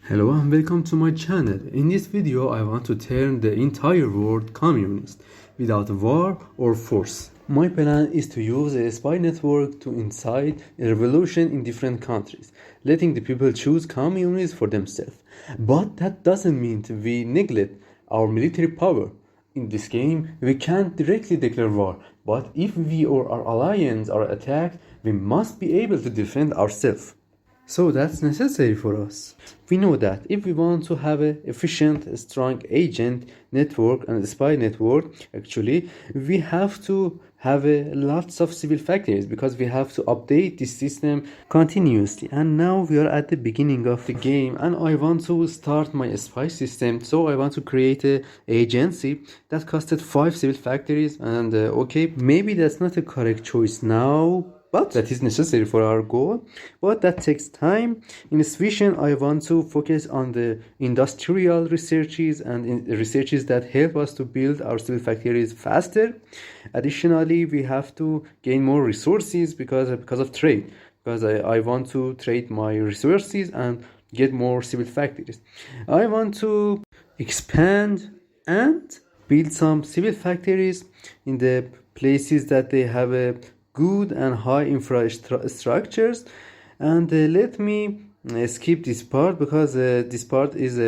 Hello and welcome to my channel. In this video I want to turn the entire world communist without war or force. My plan is to use a spy network to incite a revolution in different countries, letting the people choose communism for themselves. But that doesn't mean we neglect our military power. In this game, we can't directly declare war, but if we or our alliance are attacked, we must be able to defend ourselves. So that's necessary for us. We know that if we want to have an efficient, strong agent network and spy network, actually, we have to have lots of civil factories because we have to update this system continuously. And now we are at the beginning of the game and I want to start my spy system. So I want to create an agency that costed 5 civil factories and okay, maybe that's not a correct choice now, but that is necessary for our goal, but that takes time. In this vision, I want to focus on the industrial researches and researches that help us to build our civil factories faster. Additionally, we have to gain more resources because of trade, because I want to trade my resources and get more civil factories. I want to expand and build some civil factories in the places that they have a good and high infrastructures. And let me skip this part because this part is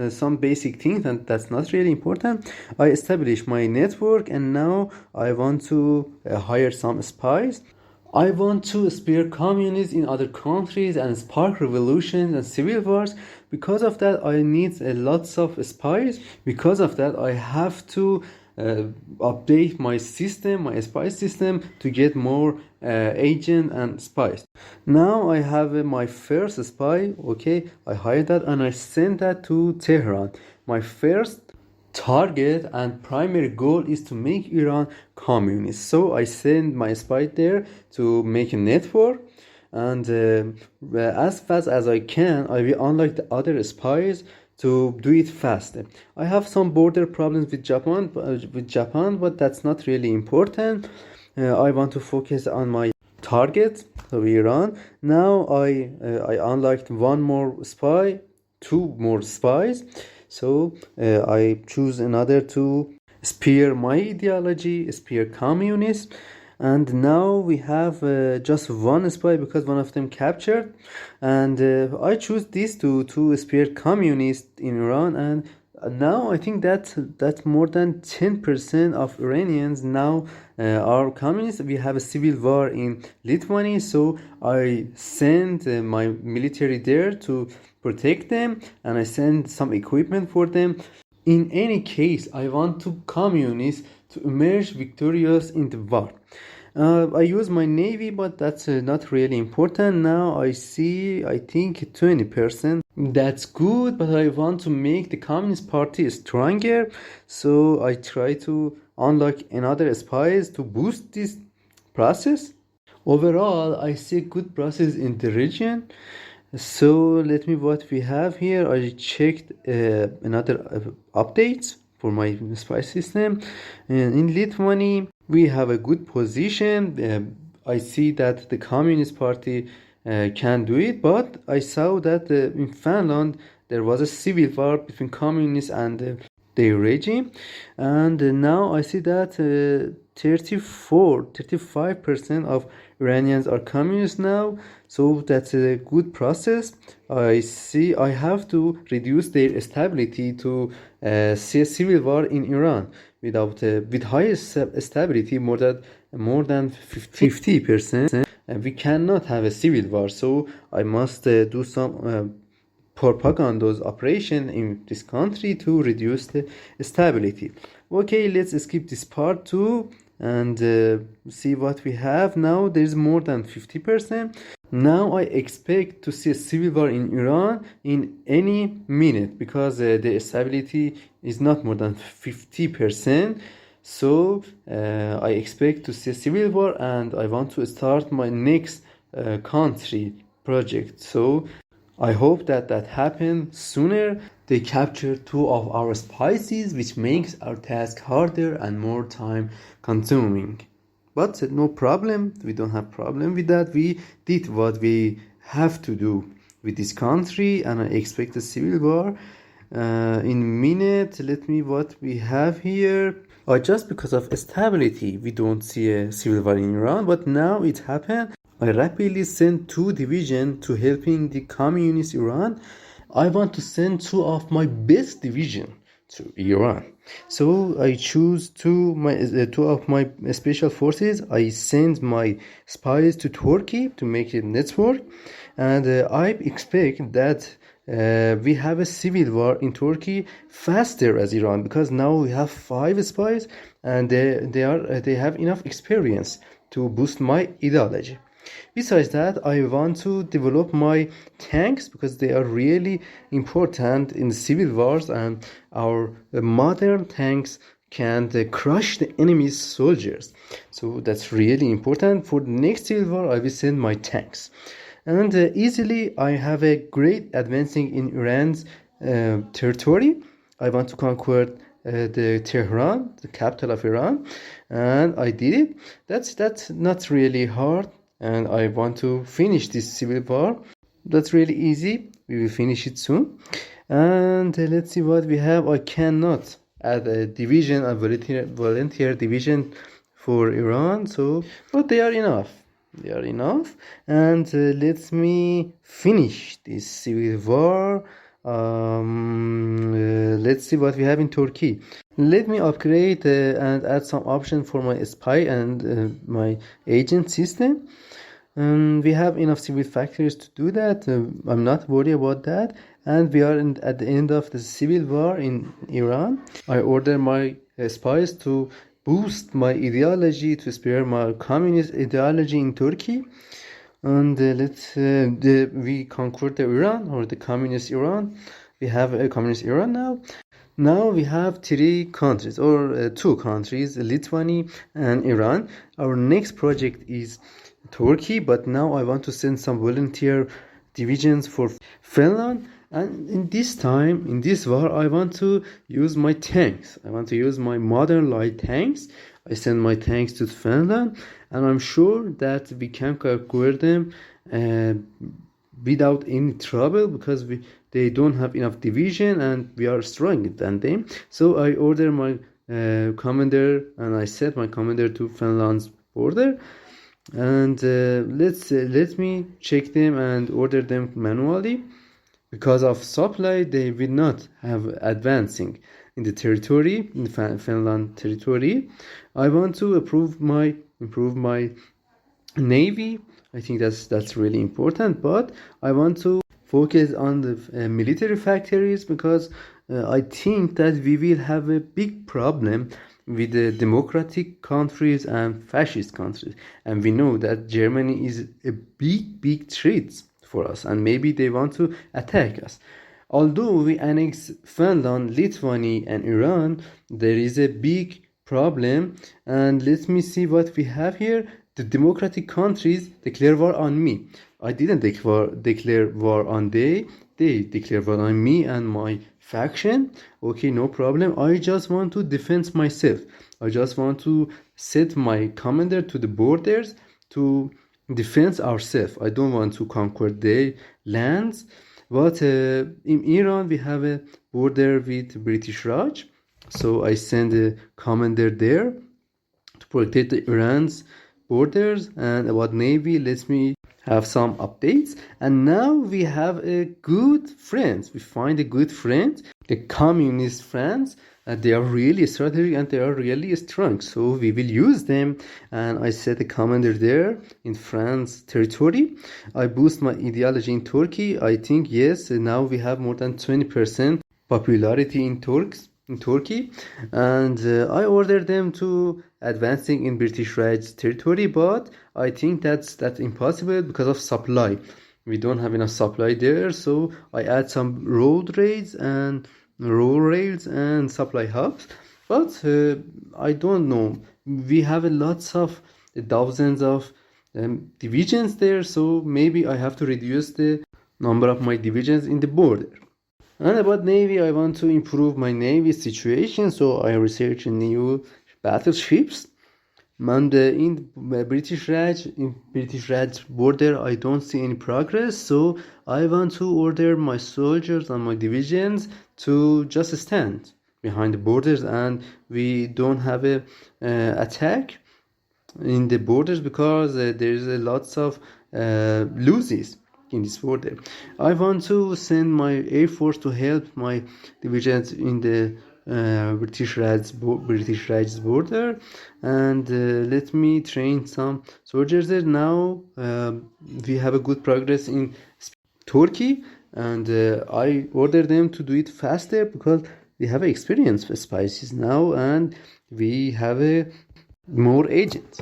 some basic things and that's not really important. I established my network and now I want to hire some spies. I want to spear communism in other countries and spark revolutions and civil wars. Because of that, I need lots of spies. Because of that, I have to update my system, my spy system, to get more agent and spies. Now I have my first spy. Okay, I hired that and I sent that to Tehran. My first target and primary goal is to make Iran communist. So I send my spy there to make a network, and as fast as I can, I will unlock the other spies to do it faster. I have some border problems with Japan, but that's not really important. I want to focus on my target of Iran. Now I unlocked one more spy, 2 more spies. So I choose another to spear my ideology, spear communism. And now we have just one spy because one of them captured, and I choose this to spear communists in Iran. And now I think that more than 10% of Iranians now are communists. We have a civil war in Lithuania, so I send my military there to protect them, and I send some equipment for them. In any case, I want to communists to emerge victorious in the war. I use my navy, but that's not really important. Now I see, I think 20%. That's good, but I want to make the Communist Party stronger. So I try to unlock another spies to boost this process. Overall, I see good process in the region. So let me what we have here. I checked another updates for my spy system, and in Lithuania we have a good position. I see that the Communist Party can do it, but I saw that in Finland there was a civil war between communists and their regime, and now I see that 35% of Iranians are communists now, so that's a good process. I see I have to reduce their stability to see a civil war in Iran with higher stability, more than 50%. We cannot have a civil war, so I must do some propaganda operation in this country to reduce the stability. Okay, let's skip this part too and see what we have. Now there's more than 50%. Now I expect to see a civil war in Iran in any minute because the stability is not more than 50%. So I expect to see a civil war and I want to start my next country project. So I hope that happens sooner. They captured 2 of our spices, which makes our task harder and more time consuming. But no problem, we don't have problem with that. We did what we have to do. with this country, and I expect a civil war in a minute. Let me what we have here. Just because of stability, we don't see a civil war in Iran, but now it happened. I rapidly sent 2 divisions to helping the communist Iran. I want to send 2 of my best division to Iran. So I choose 2 of my special forces. I send my spies to Turkey to make a network, and I expect that we have a civil war in Turkey faster as Iran, because now we have 5 spies and they have enough experience to boost my ideology. Besides that, I want to develop my tanks because they are really important in civil wars, and our modern tanks can crush the enemy's soldiers. So that's really important. For the next civil war, I will send my tanks. And easily, I have a great advancing in Iran's territory. I want to conquer the Tehran, the capital of Iran, and I did it. That's not really hard, and I want to finish this civil war. That's really easy. We will finish it soon. And let's see what we have. I cannot add a division, a volunteer division for Iran, so but they are enough. They are enough. And let me finish this civil war. Let's see what we have in Turkey. Let me upgrade and add some option for my spy and my agent system. We have enough civil factories to do that. I'm not worried about that. And we are at the end of the civil war in Iran. I order my spies to boost my ideology, to spare my communist ideology in Turkey. And we conquered the Iran, or the communist Iran. We have a communist Iran now. Now we have 3 countries, or 2 countries, Lithuania and Iran. Our next project is Turkey, but now I want to send some volunteer divisions for Finland. And in this war, I want to use my tanks. I want to use my modern light tanks. I send my tanks to Finland, and I'm sure that we can conquer them without any trouble, because they don't have enough division and we are stronger than them. So I order my commander, and I set my commander to Finland's border. And let me check them and order them manually. Because of supply, they will not have advancing in the territory, in the Finland territory. I want to improve my navy. I think that's really important. But I want to focus on the military factories, because I think that we will have a big problem with the democratic countries and fascist countries. And we know that Germany is a big threat for us, and maybe they want to attack us. Although we annex Finland, Lithuania and Iran, there is a big problem. And let me see what we have here. The democratic countries declare war on me. I didn't declare war on they declare war on me and my faction. Okay, no problem. I just want to defend myself. I just want to set my commander to the borders to defend ourselves. I don't want to conquer their lands. But in Iran, we have a border with British Raj. So I send a commander there to protect Iran's borders. And about Navy, let me have some updates. And now we have a good friend. We find a good friend, the communist friends. They are really strategic and they are really strong. So we will use them. And I set a commander there in France territory. I boost my ideology in Turkey. I think, yes, now we have more than 20% popularity in Turkey. And I order them to advancing in British Raj territory. But I think that's impossible because of supply. We don't have enough supply there. So I add some road raids and rails and supply hubs. But I don't know, we have lots of thousands of divisions there, so maybe I have to reduce the number of my divisions in the border. And about navy, I want to improve my navy situation, so I research new battleships. And in British Raj border, I don't see any progress. So I want to order my soldiers and my divisions to just stand behind the borders, and we don't have a attack in the borders because there's lots of loses in this border. I want to send my air force to help my divisions in the British Raj's border, and let me train some soldiers there. Now we have a good progress in Turkey, and I order them to do it faster because we have experience with spices now, and we have a more agents.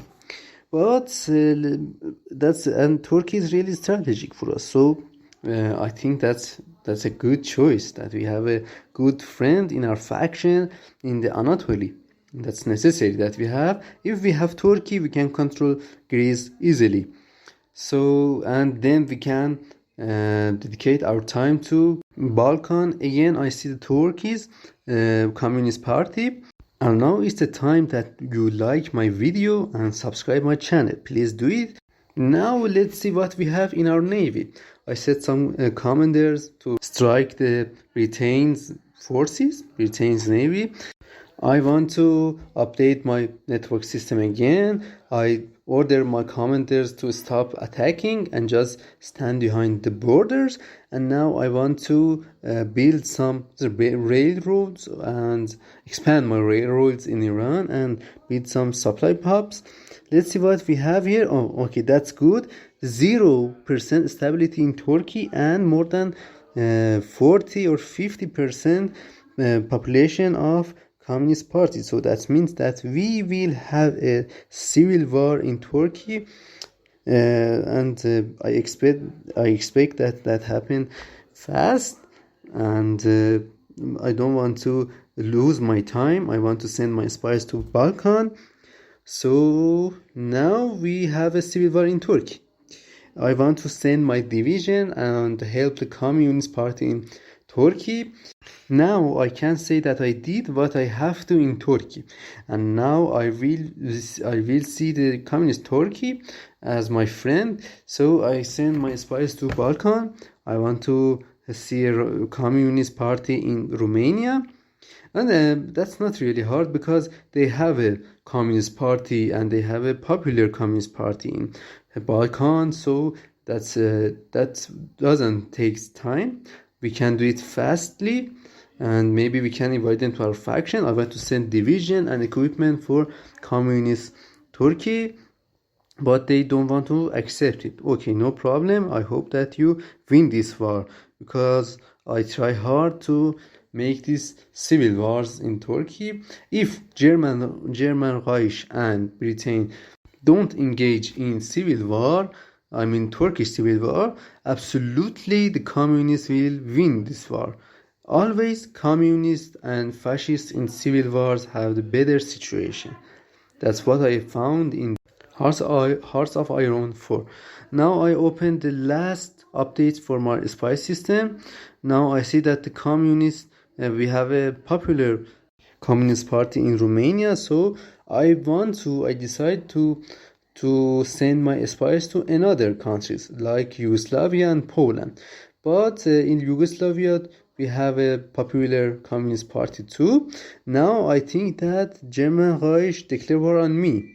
But and Turkey is really strategic for us. So I think that's a good choice, that we have a good friend in our faction in the Anatolia. That's necessary that we have. If we have Turkey, we can control Greece easily. So, and then we can dedicate our time to Balkan. Again, I see the Turkey's Communist Party. And now is the time that you like my video and subscribe my channel. Please do it. Now let's see what we have in our navy. I set some commanders to strike the Britain's forces, Britain's navy. I want to update my network system again. I order my commanders to stop attacking and just stand behind the borders. And now I want to build some railroads and expand my railroads in Iran and build some supply hubs. Let's see what we have here. Oh, okay, that's good. 0% stability in Turkey and more than 40 or 50% population of Communist Party. So that means that we will have a civil war in Turkey, and I expect that happen fast, and I don't want to lose my time. I want to send my spies to Balkan. So now we have a civil war in Turkey. I want to send my division and help the Communist Party in Turkey. Now I can say that I did what I have to in Turkey, and now I will see the Communist Turkey as my friend. So I send my spies to Balkan. I want to see a Communist Party in Romania, and that's not really hard because they have a Communist Party and they have a popular Communist Party in Balkan. So that doesn't take time. We can do it fastly, and maybe we can invite them to our faction. I want to send division and equipment for Communist Turkey, but they don't want to accept it. Okay, no problem. I hope that you win this war, because I try hard to make these civil wars in Turkey. If German Reich and Britain don't engage in civil war, I mean Turkish civil war, absolutely the communists will win this war. Always communists and fascists in civil wars have the better situation. That's what I found in Hearts of Iron 4. Now I opened the last updates for my spy system. Now I see that the communists, we have a popular Communist Party in Romania. So I decide to send my spies to another countries like Yugoslavia and Poland. But in Yugoslavia, we have a popular Communist Party too. Now I think that German Reich declared war on me,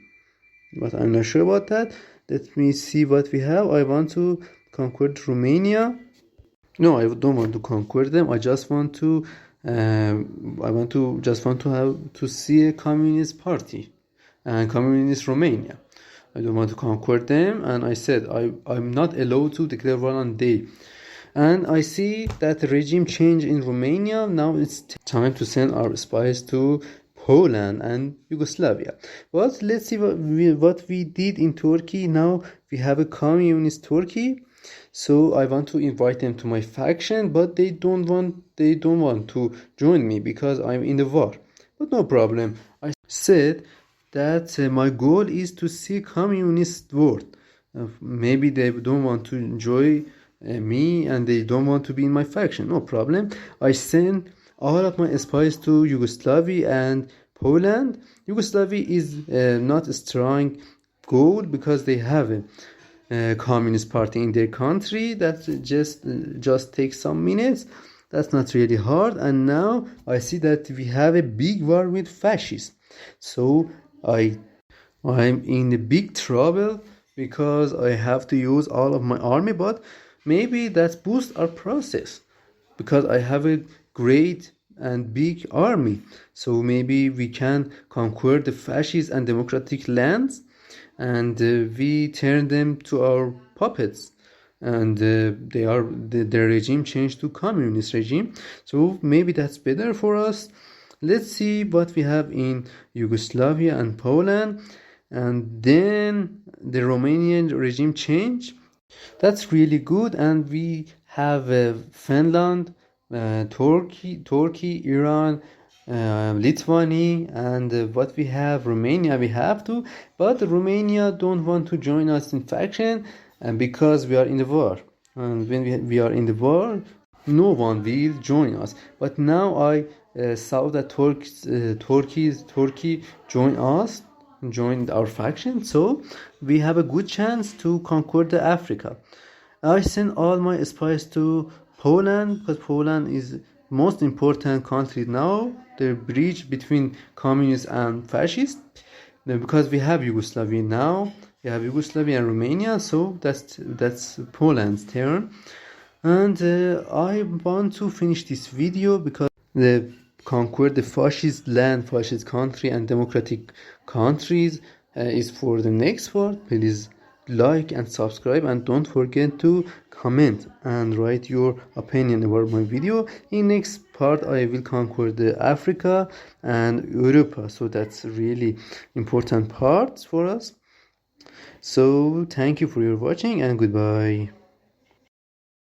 but I'm not sure about that. Let me see what we have. I want to conquer Romania. No, I don't want to conquer them. I just want to have to see a Communist Party and Communist Romania. I don't want to conquer them, and I said I'm not allowed to declare war on them. And I see that the regime change in Romania. Now it's time to send our spies to Poland and Yugoslavia. But let's see what we did in Turkey. Now we have a communist Turkey. So I want to invite them to my faction, but they don't want to join me because I'm in the war. But no problem. I said that my goal is to see communist world. Maybe they don't want to enjoy me and they don't want to be in my faction. No problem. I send all of my spies to Yugoslavia and Poland. Yugoslavia is not a strong goal because they have a communist party in their country that just takes some minutes. That's not really hard. And now I see that we have a big war with fascists. So I'm in a big trouble because I have to use all of my army, but maybe that boosts our process because I have a great and big army. So maybe we can conquer the fascist and democratic lands, and we turn them to our puppets, and their regime changed to communist regime. So maybe that's better for us. Let's see what we have in Yugoslavia and Poland, and then the Romanian regime change. That's really good, and we have Finland, Turkey, Iran, Lithuania, and what we have Romania. We have to, but Romania don't want to join us in faction, and because we are in the war, and when we are in the war, no one will join us. But now I saw that Turkey joined our faction, so we have a good chance to conquer the Africa. I send all my spies to Poland because Poland is most important country now, the bridge between communists and fascists. Because we have Yugoslavia now, we have Yugoslavia and Romania, so that's Poland's turn. And I want to finish this video because the conquer the fascist land, fascist country, and democratic countries is for the next part. Please like and subscribe, and don't forget to comment and write your opinion about my video. In next part I will conquer the Africa and Europe, so that's really important parts for us. So thank you for your watching, and goodbye.